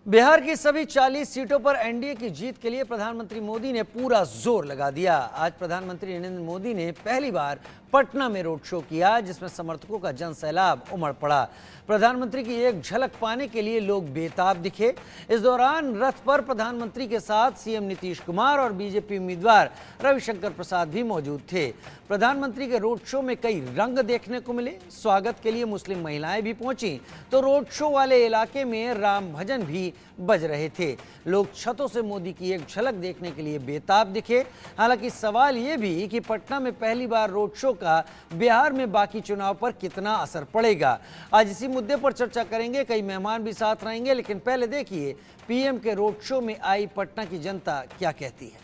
बिहार की सभी 40 सीटों पर एनडीए की जीत के लिए प्रधानमंत्री मोदी ने पूरा जोर लगा दिया। आज प्रधानमंत्री नरेंद्र मोदी ने पहली बार पटना में रोड शो किया, जिसमें समर्थकों का जनसैलाब उमड़ पड़ा। प्रधानमंत्री की एक झलक पाने के लिए लोग बेताब दिखे। इस दौरान रथ पर प्रधानमंत्री के साथ सीएम नीतीश कुमार और बीजेपी उम्मीदवार रविशंकर प्रसाद भी मौजूद थे। प्रधानमंत्री के रोड शो में कई रंग देखने को मिले। स्वागत के लिए मुस्लिम महिलाएं भी पहुंची तो रोड शो वाले इलाके में राम भजन भी बज रहे थे। लोग छतों से मोदी की एक झलक देखने के लिए बेताब दिखे। हालांकि सवाल यह भी कि पटना में पहली बार रोड शो का बिहार में बाकी चुनाव पर कितना असर पड़ेगा। आज इसी मुद्दे पर चर्चा करेंगे। कई मेहमान भी साथ रहेंगे, लेकिन पहले देखिए पीएम के रोड शो में आई पटना की जनता क्या कहती है।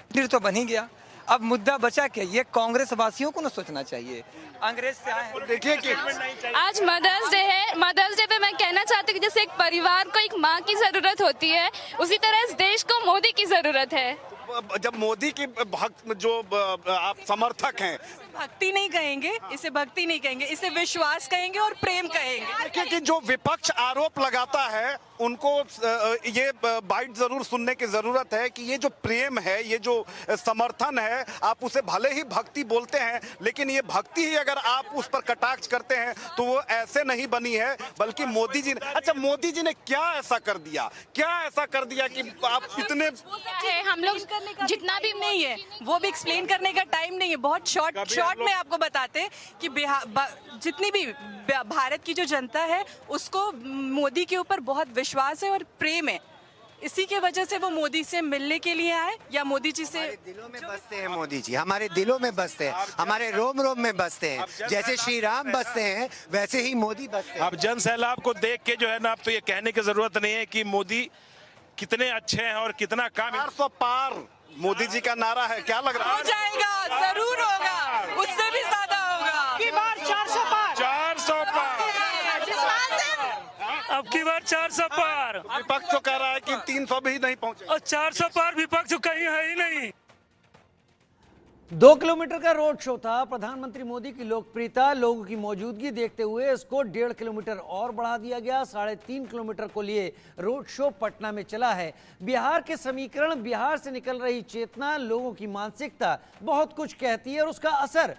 मंदिर तो बन ही गया, अब मुद्दा बचा के ये कांग्रेस वासियों को ना सोचना चाहिए। अंग्रेज से आए हैं। देखिए कि आज मदर्स डे है। मदर्स डे पे मैं कहना चाहती हूँ कि जैसे एक परिवार को एक माँ की जरूरत होती है, उसी तरह इस देश को मोदी की जरूरत है। जब मोदी की भक्त जो आप समर्थक हैं, भक्ति नहीं कहेंगे, इसे भक्ति नहीं कहेंगे, इसे विश्वास कहेंगे और प्रेम कहेंगे। क्योंकि जो विपक्ष आरोप लगाता है उनको ये बाइट जरूर सुनने की जरूरत है कि ये जो प्रेम है, ये जो समर्थन है, आप उसे भले ही भक्ति बोलते हैं, लेकिन ये भक्ति ही अगर आप उस पर कटाक्ष करते हैं तो वो ऐसे नहीं बनी है, बल्कि मोदी जी ने, अच्छा मोदी जी ने क्या ऐसा कर दिया, क्या ऐसा कर दिया कि आप इतने हम लोग जितना भी नहीं है वो भी एक्सप्लेन करने का टाइम नहीं है। बहुत शॉर्ट में आपको बताते हैं कि जितनी भी भारत की जो जनता है उसको मोदी के ऊपर बहुत विश्वास है और प्रेम है। इसी के वजह से वो मोदी से मिलने के लिए आए या मोदी जी से दिलों में बसते हैं। मोदी जी हमारे दिलों में बसते हैं, हमारे रोम रोम में बसते हैं। जैसे श्री राम बसते हैं वैसे ही मोदी बसते हैं। अब जन सैलाब को देख के जो है ना, अब तो ये कहने की जरूरत नहीं है कि मोदी कितने अच्छे हैं और कितना काम। 400 पार मोदी जी का नारा है, क्या लग रहा है? हो जाएगा, जरूर होगा, उससे भी ज्यादा होगा। की बार 400 पार, 400 पार, अब की बार 400 पार। विपक्ष तो कह रहा है कि 300 भी नहीं पहुंचे और 400 पार विपक्ष कहीं है ही नहीं। 2 किलोमीटर का रोड शो था। प्रधानमंत्री मोदी की लोकप्रियता, लोगों की मौजूदगी देखते हुए इसको 1.5 किलोमीटर और बढ़ा दिया गया। 3.5 किलोमीटर को लिए रोड शो पटना में चला है। बिहार के समीकरण, बिहार से निकल रही चेतना, लोगों की मानसिकता बहुत कुछ कहती है और उसका असर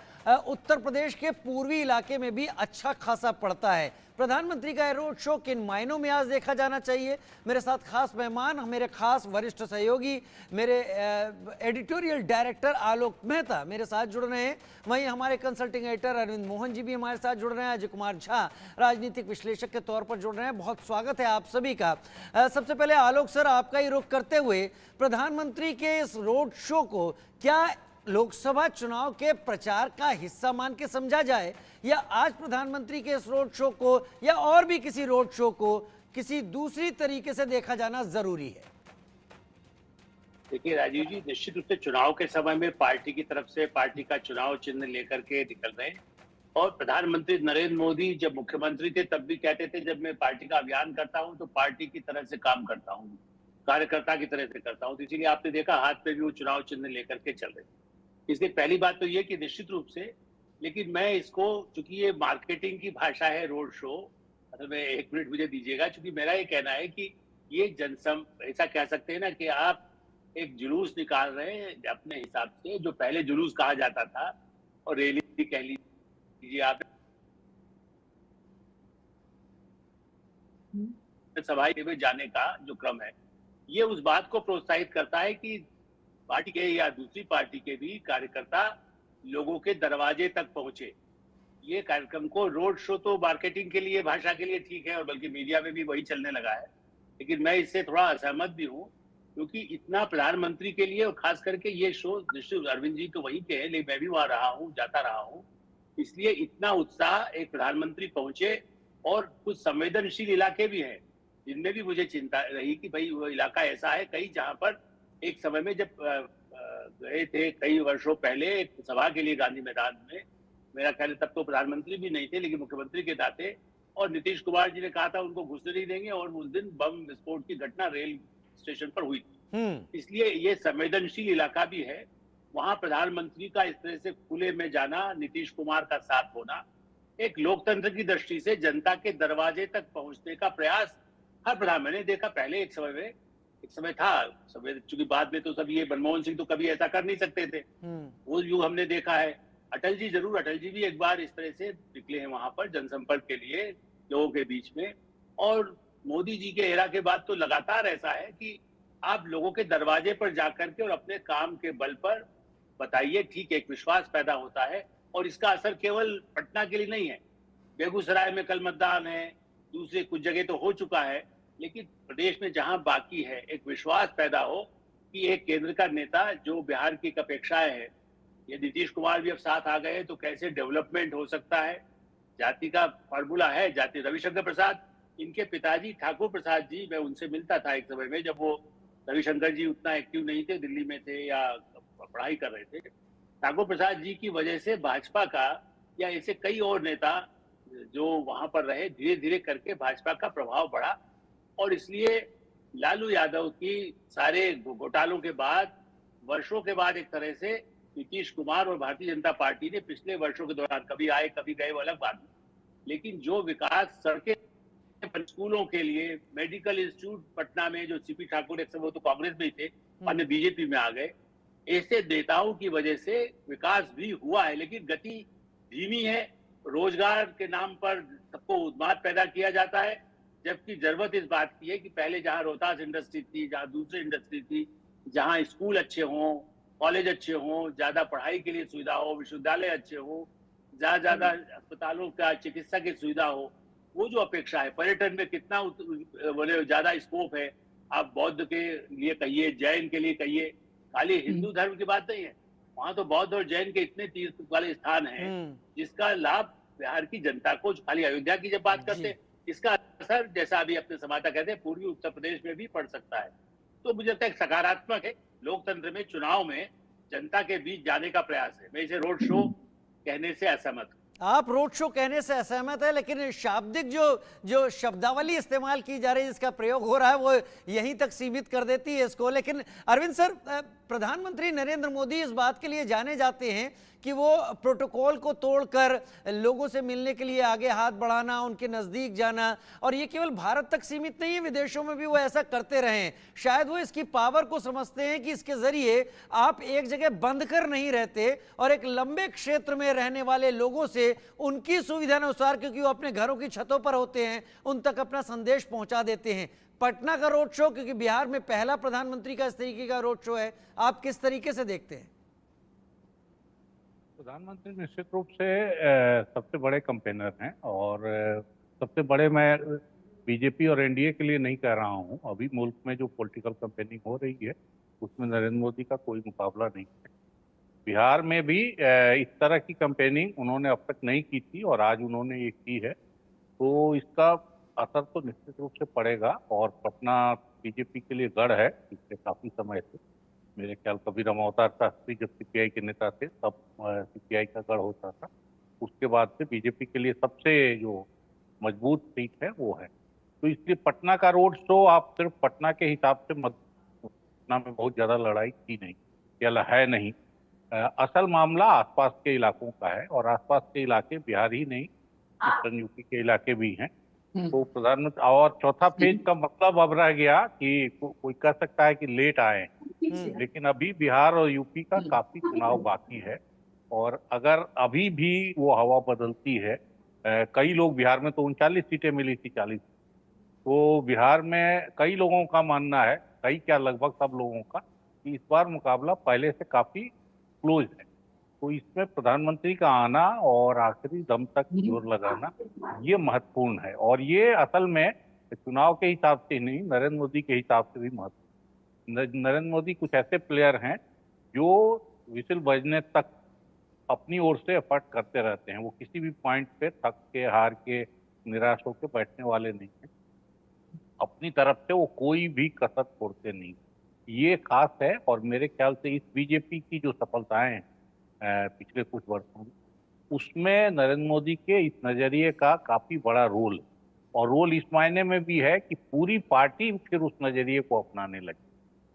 उत्तर प्रदेश के पूर्वी इलाके में भी अच्छा खासा पड़ता है। प्रधानमंत्री का रोड शो किन मायनों में आज देखा जाना चाहिए। मेरे साथ खास मेहमान, मेरे खास वरिष्ठ सहयोगी, मेरे एडिटोरियल डायरेक्टर आलोक मेहता मेरे साथ जुड़ रहे हैं। वहीं हमारे कंसल्टिंग एडिटर अरविंद मोहन जी भी हमारे साथ जुड़ रहे हैं। अजय कुमार झा राजनीतिक विश्लेषक के तौर पर जुड़ रहे हैं। बहुत स्वागत है आप सभी का। सबसे पहले आलोक सर, आपका ही रुख करते हुए, प्रधानमंत्री के इस रोड शो को क्या लोकसभा चुनाव के प्रचार का हिस्सा मान के समझा जाए, या आज प्रधानमंत्री के इस रोड शो को या और भी किसी रोड शो को किसी दूसरी तरीके से देखा जाना जरूरी है? देखिए राजीव जी, निश्चित रूप से चुनाव के समय में पार्टी की तरफ से पार्टी का चुनाव चिन्ह लेकर के निकल रहे हैं। और प्रधानमंत्री नरेंद्र मोदी जब मुख्यमंत्री थे तब भी कहते थे, जब मैं पार्टी का अभियान करता हूं तो पार्टी की तरह से काम करता हूं, कार्यकर्ता की तरह से करता हूं। तो इसीलिए आपने देखा हाथ पे भी वो चुनाव चिन्ह लेकर के चल रहे हैं। इसलिए पहली बात तो ये कि निश्चित रूप से, लेकिन मैं इसको, चूंकि ये मार्केटिंग की भाषा है रोड शो, मतलब मैं 1 मिनट मुझे दीजिएगा, चूंकि मेरा ये कहना है कि ये ऐसा कह सकते हैं ना कि आप एक जुलूस निकाल रहे हैं अपने हिसाब से, जो पहले जुलूस कहा जाता था और रैली कह लीजिए आप, सभा में जाने का जो क्रम है, ये उस बात को प्रोत्साहित करता है कि पार्टी के या दूसरी पार्टी के भी कार्यकर्ता लोगों के दरवाजे तक पहुंचे। ये कार्यक्रम को रोड शो तो मार्केटिंग के लिए, भाषा के लिए ठीक है, और बल्कि मीडिया में भी वही चलने लगा है, लेकिन मैं इससे थोड़ा असहमत भी हूँ, क्योंकि इतना प्रधानमंत्री के लिए, और खास करके ये शो, निश्चित अरविंद जी तो वहीं के हैं, लेकिन मैं भी वहां रहा हूँ, जाता रहा हूँ, इसलिए इतना उत्साह एक प्रधानमंत्री पहुंचे। और कुछ संवेदनशील इलाके भी हैं जिनमें भी मुझे चिंता रही कि भाई वो इलाका ऐसा है कहीं जहां पर एक समय में जब गए थे कई वर्षों पहले एक सभा के लिए गांधी मैदान में, मेरा ख्याल है तब तो प्रधानमंत्री भी नहीं थे, लेकिन मुख्यमंत्री के नाते, और नीतीश कुमार जी ने कहा था उनको घुसने नहीं देंगे, और उस दिन बम विस्फोट की घटना रेल स्टेशन पर हुई थी। इसलिए ये संवेदनशील इलाका भी है। वहां प्रधानमंत्री का इस तरह से खुले में जाना, नीतीश कुमार का साथ होना, एक लोकतंत्र की दृष्टि से जनता के दरवाजे तक पहुंचने का प्रयास हर प्रधान, मैंने देखा पहले एक समय था, समय चूंकि बाद में तो सब ये मनमोहन सिंह तो कभी ऐसा कर नहीं सकते थे, वो युग हमने देखा है। अटल जी भी एक बार इस तरह से निकले हैं वहां पर जनसंपर्क के लिए लोगों के बीच में। और मोदी जी के एरा के बाद तो लगातार ऐसा है कि आप लोगों के दरवाजे पर जाकर के और अपने काम के बल पर बताइए, ठीक है, एक विश्वास पैदा होता है। और इसका असर केवल पटना के लिए नहीं है, बेगूसराय में कल मतदान है, दूसरे कुछ जगह तो हो चुका है, लेकिन प्रदेश में जहां बाकी है, एक विश्वास पैदा हो कि एक केंद्र का नेता जो बिहार की एक अपेक्षाएं है, ये नीतीश कुमार भी अब साथ आ गए तो कैसे डेवलपमेंट हो सकता है। जाति का फॉर्मूला है, जाति रविशंकर प्रसाद, इनके पिताजी ठाकुर प्रसाद जी, मैं उनसे मिलता था एक समय में जब वो रविशंकर जी उतना एक्टिव नहीं थे, दिल्ली में थे या पढ़ाई कर रहे थे। ठाकुर प्रसाद जी की वजह से भाजपा का या ऐसे कई और नेता जो वहां पर रहे, धीरे धीरे करके भाजपा का प्रभाव बढ़ा। और इसलिए लालू यादव की सारे घोटालों के बाद, वर्षों के बाद, एक तरह से नीतीश कुमार और भारतीय जनता पार्टी ने पिछले वर्षों के दौरान, कभी आए कभी गए वो अलग बात, लेकिन जो विकास सड़कें, स्कूलों के लिए, मेडिकल इंस्टीट्यूट पटना में जो सीपी ठाकुर, एक समय वो तो कांग्रेस में ही थे, बाद में बीजेपी में आ गए, ऐसे नेताओं की वजह से विकास भी हुआ है, लेकिन गति धीमी है। रोजगार के नाम पर सबको उन्माद पैदा किया जाता है, जबकि जरूरत इस बात की है कि पहले जहां रोहतास इंडस्ट्री थी, जहां दूसरी इंडस्ट्री थी, जहां स्कूल अच्छे हों, कॉलेज अच्छे हों, ज्यादा पढ़ाई के लिए सुविधा हो, विश्वविद्यालय अच्छे हो, ज्यादा अस्पतालों का चिकित्सा की सुविधा हो, वो जो अपेक्षा है। पर्यटन में कितना बोले ज्यादा स्कोप है, आप बौद्ध के लिए कहिए, जैन के लिए कहिए, खाली हिंदू धर्म की बात नहीं है, वहां तो बौद्ध और जैन के इतने तीर्थ वाले स्थान हैं जिसका लाभ बिहार की जनता को, खाली अयोध्या की जब बात करते हैं, इसका असर, जैसा अभी अपने संवाददाता कहते हैं, पूर्वी उत्तर प्रदेश में भी पड़ सकता है। तो मुझे लगता है सकारात्मक है, लोकतंत्र में, चुनाव में जनता के बीच जाने का प्रयास है। मैं इसे रोड शो कहने से असहमत हूं। आप रोड शो कहने से असहमत है, लेकिन शाब्दिक जो शब्दावली इस्तेमाल की जा रही है, जिसका प्रयोग हो रहा है, वो यहीं तक सीमित कर देती है इसको। लेकिन अरविंद सर, प्रधानमंत्री नरेंद्र मोदी इस बात के लिए जाने जाते हैं कि वो प्रोटोकॉल को तोड़कर लोगों से मिलने के लिए आगे हाथ बढ़ाना, उनके नज़दीक जाना, और ये केवल भारत तक सीमित नहीं है, विदेशों में भी वो ऐसा करते रहे हैं। शायद वो इसकी पावर को समझते हैं कि इसके ज़रिए आप एक जगह बंद कर नहीं रहते और एक लंबे क्षेत्र में रहने वाले लोगों से उनकी सुविधा अनुसार, क्योंकि वो अपने घरों की छतों पर होते हैं, उन तक अपना संदेश पहुंचा देते हैं। पटना का रोड शो, क्योंकि बिहार में पहला प्रधानमंत्री का इस तरीके का रोड शो है, आप किस तरीके से देखते हैं? प्रधानमंत्री निश्चित रूप से सबसे बड़े कैंपेनर हैं, और सबसे बड़े, मैं बीजेपी और एनडीए के लिए नहीं कह रहा हूं, अभी मुल्क में जो पॉलिटिकल कैंपेनिंग हो रही है उसमें नरेंद्र मोदी का कोई मुकाबला नहीं है। बिहार में भी इस तरह की कैंपेनिंग उन्होंने अब तक नहीं की थी, और आज उन्होंने ये की है, तो इसका असर तो निश्चित रूप से पड़ेगा। और पटना बीजेपी के लिए गढ़ है पिछले काफी समय से। मेरे ख्याल कभी रमावतार शास्त्री जब सीपीआई के नेता थे तब सीपीआई का गढ़ होता था, उसके बाद से बीजेपी के लिए सबसे जो मजबूत सीट है वो है। तो इसलिए पटना का रोड शो आप सिर्फ पटना के हिसाब से मत, पटना में बहुत ज्यादा लड़ाई थी नहीं या है नहीं, असल मामला आसपास के इलाकों का है, और आसपास के इलाके बिहार ही नहीं, ईस्टर्न यूपी के इलाके भी हैं। तो प्रधानमंत्री, और चौथा फेज का मतलब अब रह गया कि कोई कह सकता है कि लेट आए, लेकिन अभी बिहार और यूपी का काफी चुनाव बाकी है, और अगर अभी भी वो हवा बदलती है, कई लोग, बिहार में तो 39 सीटें मिली थी 40, तो बिहार में कई लोगों का मानना है, कई क्या लगभग सब लोगों का, कि इस बार मुकाबला पहले से काफी क्लोज है। तो इसमें प्रधानमंत्री का आना और आखिरी दम तक जोर लगाना ये महत्वपूर्ण है, और ये असल में चुनाव के हिसाब से नहीं, नरेंद्र मोदी के हिसाब से भी महत्वपूर्ण। नरेंद्र मोदी कुछ ऐसे प्लेयर हैं जो विसिल बजने तक अपनी ओर से एफर्ट करते रहते हैं, वो किसी भी पॉइंट पे थक के, हार के, निराश होकर बैठने वाले नहीं हैं, अपनी तरफ से वो कोई भी कसर छोड़ते नहीं। ये खास है, और मेरे ख्याल से इस बीजेपी की जो सफलताएं हैं पिछले कुछ वर्षों में, उसमें नरेंद्र मोदी के इस नजरिए का काफी बड़ा रोल, और रोल इस मायने में भी है कि पूरी पार्टी फिर उस नजरिए को अपनाने लगी।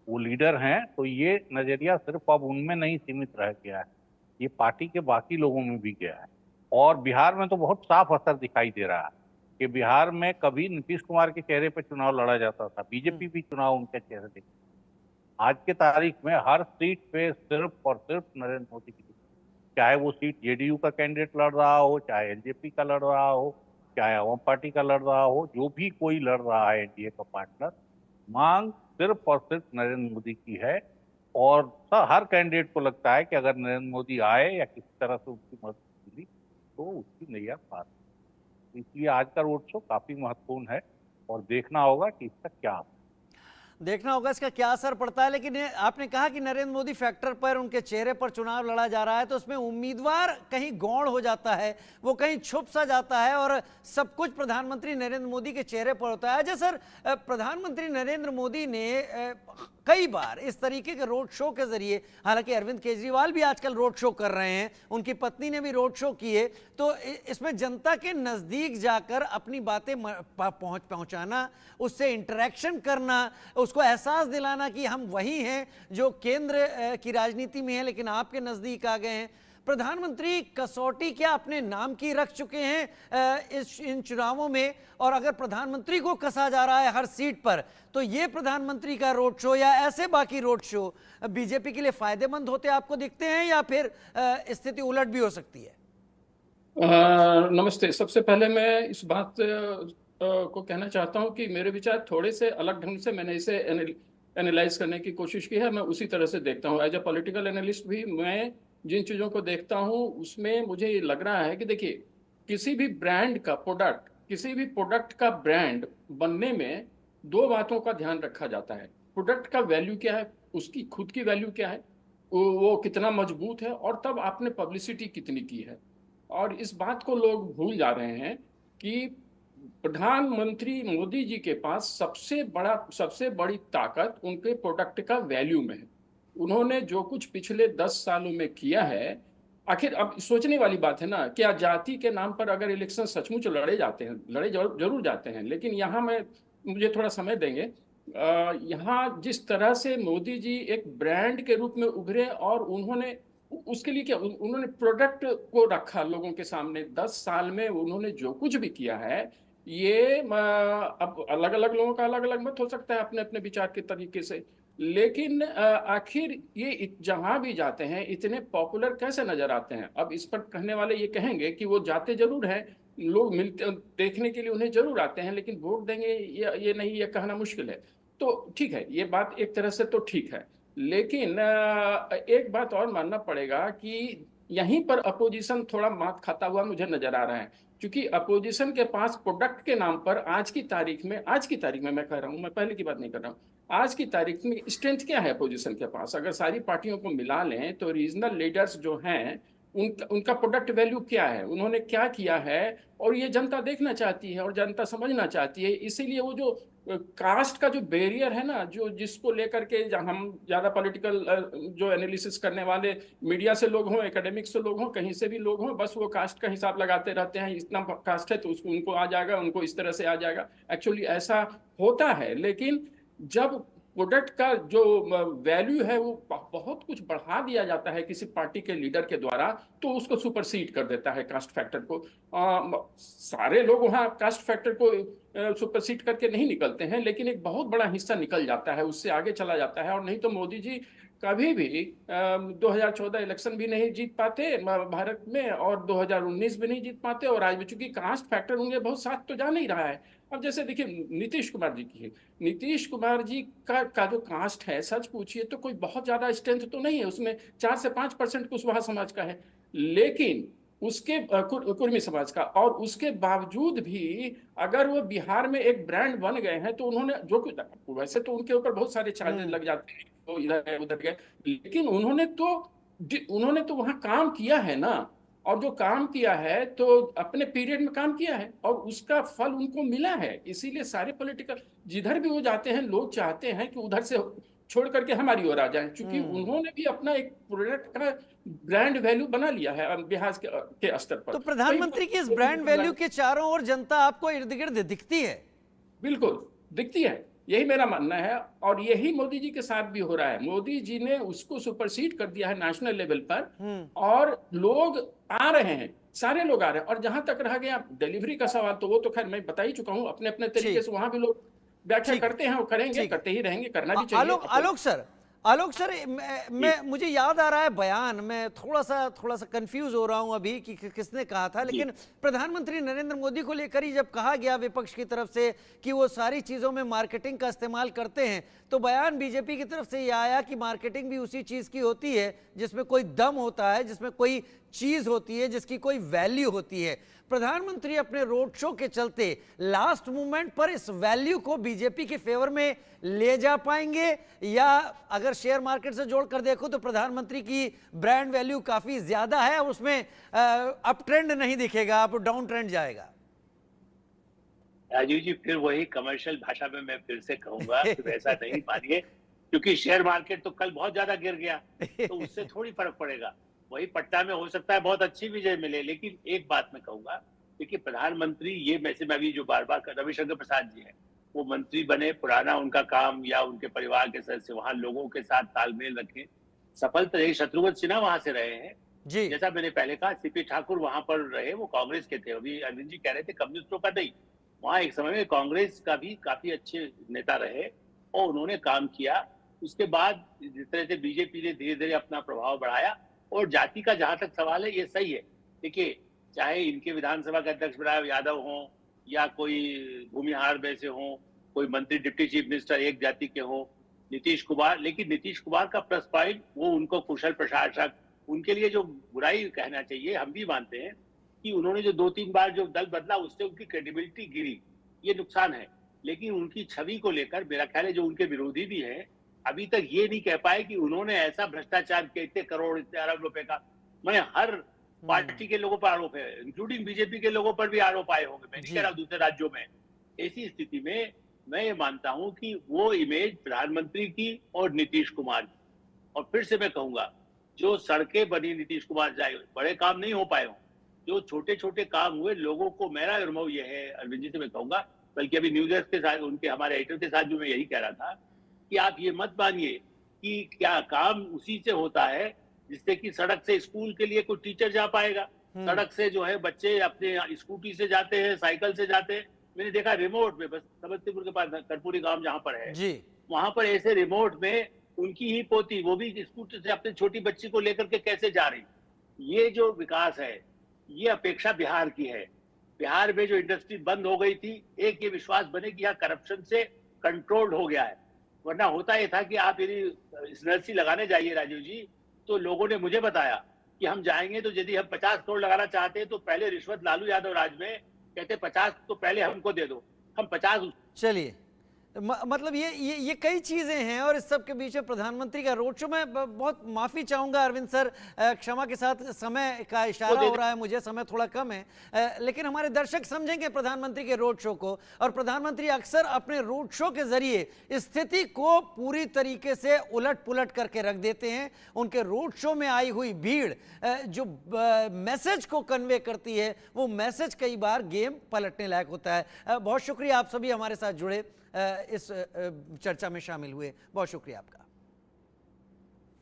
वो लीडर हैं, तो ये नजरिया सिर्फ अब उनमें नहीं सीमित रह गया है, ये पार्टी के बाकी लोगों में भी गया है, और बिहार में तो बहुत साफ असर दिखाई दे रहा है कि बिहार में कभी नीतीश कुमार के चेहरे पर चुनाव लड़ा जाता था, बीजेपी भी चुनाव उनके चेहरे पे। आज के तारीख में हर सीट पे सिर्फ और सिर्फ नरेंद्र मोदी की, चाहे वो सीट जेडीयू का कैंडिडेट लड़ रहा हो, चाहे एलजेपी का लड़ रहा हो, चाहे आम पार्टी का लड़ रहा हो, जो भी कोई लड़ रहा है एनडीए का पार्टनर, मांग सिर्फ और सिर्फ नरेंद्र मोदी की है। और हर कैंडिडेट को लगता है कि अगर नरेंद्र मोदी आए या किसी तरह से उसकी मदद मिली तो उसकी नैया पार। इसलिए आज का रोड शो काफी महत्वपूर्ण है और देखना होगा कि इसका क्या देखना होगा इसका क्या असर पड़ता है। लेकिन आपने कहा कि नरेंद्र मोदी फैक्टर पर, उनके चेहरे पर चुनाव लड़ा जा रहा है, तो उसमें उम्मीदवार कहीं गौण हो जाता है, वो कहीं छुप सा जाता है और सब कुछ प्रधानमंत्री नरेंद्र मोदी के चेहरे पर होता है। अच्छा सर, प्रधानमंत्री नरेंद्र मोदी ने कई बार इस तरीके के रोड शो के जरिए, हालांकि अरविंद केजरीवाल भी आजकल रोड शो कर रहे हैं, उनकी पत्नी ने भी रोड शो किए, तो इसमें जनता के नजदीक जाकर अपनी बातें पहुंचाना, उससे इंटरेक्शन करना, उसको एहसास दिलाना कि हम वही हैं जो केंद्र की राजनीति में है लेकिन आपके नजदीक आ गए हैं। प्रधानमंत्री कसौटी क्या अपने नाम की रख चुके हैं इन चुनावों में? और अगर प्रधानमंत्री को कसा जा रहा है हर सीट पर, तो ये प्रधानमंत्री का रोड शो या ऐसे बाकी रोड शो बीजेपी के लिए फायदेमंद होते आपको दिखते हैं या फिर स्थिति उलट भी हो सकती है? नमस्ते। सबसे पहले मैं इस बात को कहना चाहता हूं कि मेरे विचार थोड़े से अलग ढंग से मैंने इसे एनालाइज करने की कोशिश की है। मैं उसी तरह से देखता हूं एज ए पॉलिटिकल एनालिस्ट भी। मैं जिन चीज़ों को देखता हूं उसमें मुझे ये लग रहा है कि देखिए, किसी भी ब्रांड का प्रोडक्ट, किसी भी प्रोडक्ट का ब्रांड बनने में दो बातों का ध्यान रखा जाता है। प्रोडक्ट का वैल्यू क्या है, उसकी खुद की वैल्यू क्या है, वो कितना मजबूत है, और तब आपने पब्लिसिटी कितनी की है। और इस बात को लोग भूल जा रहे हैं कि प्रधानमंत्री मोदी जी के पास सबसे बड़ी ताकत उनके प्रोडक्ट का वैल्यू में है। उन्होंने जो कुछ पिछले 10 सालों में किया है, आखिर अब सोचने वाली बात है ना, क्या जाति के नाम पर अगर इलेक्शन सचमुच लड़े जाते हैं, लड़े जरूर जाते हैं, लेकिन यहाँ मुझे थोड़ा समय देंगे। यहाँ जिस तरह से मोदी जी एक ब्रांड के रूप में उभरे और उन्होंने उसके लिए क्या, उन्होंने प्रोडक्ट को रखा लोगों के सामने। 10 साल में उन्होंने जो कुछ भी किया है, ये अब अलग अलग लोगों का अलग अलग मत हो सकता है अपने अपने विचार के तरीके से, लेकिन आखिर ये जहां भी जाते हैं इतने पॉपुलर कैसे नजर आते हैं। अब इस पर कहने वाले ये कहेंगे कि वो जाते जरूर हैं, लोग मिलते देखने के लिए उन्हें जरूर आते हैं, लेकिन वोट देंगे ये नहीं, ये कहना मुश्किल है। तो ठीक है, ये बात एक तरह से तो ठीक है, लेकिन एक बात और मानना पड़ेगा कि यहीं पर अपोजिशन थोड़ा मात खाता हुआ मुझे नजर आ रहा है, क्योंकि अपोजिशन के पास प्रोडक्ट के नाम पर आज की तारीख में मैं कह रहा हूं, मैं पहले की बात नहीं कर रहा हूं, आज की तारीख में स्ट्रेंथ क्या है अपोजिशन के पास? अगर सारी पार्टियों को मिला लें तो रीजनल लीडर्स जो हैं उनका प्रोडक्ट वैल्यू क्या है, उन्होंने क्या किया है, और ये जनता देखना चाहती है और जनता समझना चाहती है। इसीलिए वो जो कास्ट का जो बैरियर है ना, जो जिसको लेकर के हम ज़्यादा पॉलिटिकल जो एनालिसिस करने वाले मीडिया से लोग हों, एकेडमिक्स से लोग हों, कहीं से भी लोग हों, बस वो कास्ट का हिसाब लगाते रहते हैं। इतना कास्ट है तो उसको उनको आ जाएगा, उनको इस तरह से आ जाएगा। एक्चुअली ऐसा होता है, लेकिन जब प्रोडक्ट का जो वैल्यू है वो बहुत कुछ बढ़ा दिया जाता है किसी पार्टी के लीडर के द्वारा, तो उसको सुपरसीड कर देता है कास्ट फैक्टर को। सारे लोग वहाँ कास्ट फैक्टर को सुपरसीड करके नहीं निकलते हैं, लेकिन एक बहुत बड़ा हिस्सा निकल जाता है, उससे आगे चला जाता है। और नहीं तो मोदी जी कभी भी 2014 इलेक्शन भी नहीं जीत पाते भारत में, और 2019 भी नहीं जीत पाते, और आज भी चूंकि कास्ट फैक्टर उनके बहुत साथ तो जा नहीं रहा है। अब जैसे देखिए नीतीश कुमार जी की है, नीतीश कुमार जी का जो कास्ट है, सच पूछिए तो कोई बहुत ज्यादा स्ट्रेंथ तो नहीं है उसमें, 4 से 5% कुशवाहा समाज का है, लेकिन उसके कुर्मी समाज का, और उसके बावजूद भी अगर वो बिहार में एक ब्रांड बन गए हैं तो उन्होंने जो कुछ, वैसे तो उनके ऊपर बहुत सारे चार्जेस लग जाते हैं, तो इधर उधर गए, लेकिन उन्होंने तो वहां काम किया है ना, और जो काम किया है तो अपने पीरियड में काम किया है और उसका फल उनको मिला है। इसीलिए सारे पॉलिटिकल जिधर भी वो जाते हैं, लोग चाहते हैं कि उधर से छोड़ करके हमारी ओर आ जाएं, क्योंकि उन्होंने भी अपना एक प्रोडक्ट का ब्रांड वैल्यू बना लिया है बिहार के स्तर पर। तो प्रधानमंत्री की इस ब्रांड वैल्यू के चारों ओर जनता आपको इर्द गिर्द दिखती है? बिल्कुल दिखती है, यही मेरा मानना है, और यही मोदी जी के साथ भी हो रहा है। मोदी जी ने उसको सुपरसीड कर दिया है नेशनल लेवल पर, और लोग आ रहे हैं, सारे लोग आ रहे हैं। और जहां तक रह गया डिलीवरी का सवाल, तो वो तो खैर मैं बता ही चुका हूं अपने अपने तरीके से, वहां भी लोग व्याख्या करते हैं और करेंगे, करते ही रहेंगे, करना भी चाहिए। आलोक सर, मैं मुझे याद आ रहा है बयान, मैं थोड़ा सा कंफ्यूज हो रहा हूं अभी कि किसने कहा था, लेकिन प्रधानमंत्री नरेंद्र मोदी को लेकर ही जब कहा गया विपक्ष की तरफ से कि वो सारी चीजों में मार्केटिंग का इस्तेमाल करते हैं, तो बयान बीजेपी की तरफ से ये आया कि मार्केटिंग भी उसी चीज की होती है जिसमें कोई दम होता है, जिसमें कोई चीज होती है, जिसकी कोई वैल्यू होती है। प्रधानमंत्री अपने रोड शो के चलते लास्ट मोमेंट पर इस वैल्यू को बीजेपी के फेवर में ले जा पाएंगे, या अगर शेयर मार्केट से जोड़कर देखो तो प्रधानमंत्री की ब्रांड वैल्यू काफी ज्यादा है और उसमें अप ट्रेंड नहीं दिखेगा, अप डाउन ट्रेंड जाएगा? राजीव जी, फिर वही कमर्शियल भाषा में मैं फिर से कहूंगा कि वैसा नहीं मानिए, क्योंकि शेयर मार्केट तो कल बहुत ज्यादा गिर गया, तो उससे थोड़ी फर्क पड़ेगा। वही पटना में हो सकता है बहुत अच्छी विजय मिले, लेकिन एक बात मैं कहूंगा, देखिए प्रधानमंत्री ये मैसेज में अभी जो बार बार रविशंकर प्रसाद जी हैं, वो मंत्री बने, पुराना उनका काम या उनके परिवार के सदस्य वहां लोगों के साथ तालमेल रखें, सफल तो रही। शत्रुघ्न सिन्हा वहां से रहे हैं जी, जैसा मैंने पहले कहा, सीपी ठाकुर वहां पर रहे, वो कांग्रेस के थे। अभी अरविंद जी कह रहे थे कम्युनिस्टों का नहीं, वहां एक समय में कांग्रेस का भी काफी अच्छे नेता रहे और उन्होंने काम किया। उसके बाद जिस तरह से बीजेपी ने धीरे धीरे अपना प्रभाव बढ़ाया, और जाति का जहां तक सवाल है ये सही है। देखिए, चाहे इनके विधानसभा के अध्यक्ष विनायक यादव हों या कोई भूमिहार में से हों, कोई मंत्री डिप्टी चीफ मिनिस्टर एक जाति के हों, नीतीश कुमार, लेकिन नीतीश कुमार का प्लस पॉइंट वो उनको कुशल प्रशासक, उनके लिए जो बुराई कहना चाहिए, हम भी मानते हैं कि उन्होंने जो 2-3 बार जो दल बदला उससे उनकी क्रेडिबिलिटी गिरी, ये नुकसान है। लेकिन उनकी छवि को लेकर मेरा ख्याल है जो उनके विरोधी भी हैं, अभी तक ये नहीं कह पाए कि उन्होंने ऐसा भ्रष्टाचार किया, इतने करोड़ इतने अरब रुपए का। मैंने हर पार्टी के लोगों पर आरोप है, इंक्लूडिंग बीजेपी के लोगों पर भी आरोप आए होंगे, मैं नहीं कह रहा दूसरे राज्यों में। ऐसी स्थिति में मैं ये मानता हूं कि वो इमेज प्रधानमंत्री की और नीतीश कुमार की, और फिर से मैं कहूंगा, जो सड़कें बनी नीतीश कुमार जाए, बड़े काम नहीं हो पाए हों, जो छोटे छोटे काम हुए, लोगों को, मेरा अनुभव यह है अरविंद जी से मैं कहूंगा, बल्कि अभी न्यूज के साथ उनके हमारे एडिटर के साथ जो मैं यही कह रहा था कि आप ये मत मानिए कि क्या काम उसी से होता है जिससे कि सड़क से स्कूल के लिए कोई टीचर जा पाएगा, सड़क से जो है बच्चे अपने स्कूटी से जाते हैं, साइकिल से जाते हैं। मैंने देखा रिमोट में, बस समस्तीपुर के पास कर्पूरी गांव जहां पर है जी, वहां पर ऐसे रिमोट में उनकी ही पोती, वो भी स्कूटी से अपनी छोटी बच्ची को लेकर के कैसे जा रही। ये जो विकास है, ये अपेक्षा बिहार की है। बिहार में जो इंडस्ट्री बंद हो गई थी, एक ये विश्वास बने कि यहाँ करप्शन से कंट्रोल्ड हो गया है, वरना होता ये था कि आप यदि एनर्जी लगाने जाइए राजीव जी, तो लोगों ने मुझे बताया कि हम जाएंगे तो यदि हम 50 करोड़ लगाना चाहते हैं तो पहले रिश्वत लालू यादव राज में कहते 50 तो पहले हमको दे दो, हम 50। चलिए, मतलब ये कई चीजें हैं, और इस सब के बीच में प्रधानमंत्री का रोड शो, मैं बहुत माफी चाहूंगा अरविंद सर, क्षमा के साथ समय का इशारा हो रहा है मुझे, समय थोड़ा कम है, लेकिन हमारे दर्शक समझेंगे प्रधानमंत्री के रोड शो को। और प्रधानमंत्री अक्सर अपने रोड शो के जरिए स्थिति को पूरी तरीके से उलट पुलट करके रख देते हैं। उनके रोड शो में आई हुई भीड़ जो मैसेज को कन्वे करती है, वो मैसेज कई बार गेम पलटने लायक होता है। बहुत शुक्रिया, आप सभी हमारे साथ जुड़े, इस चर्चा में शामिल हुए, बहुत शुक्रिया आपका।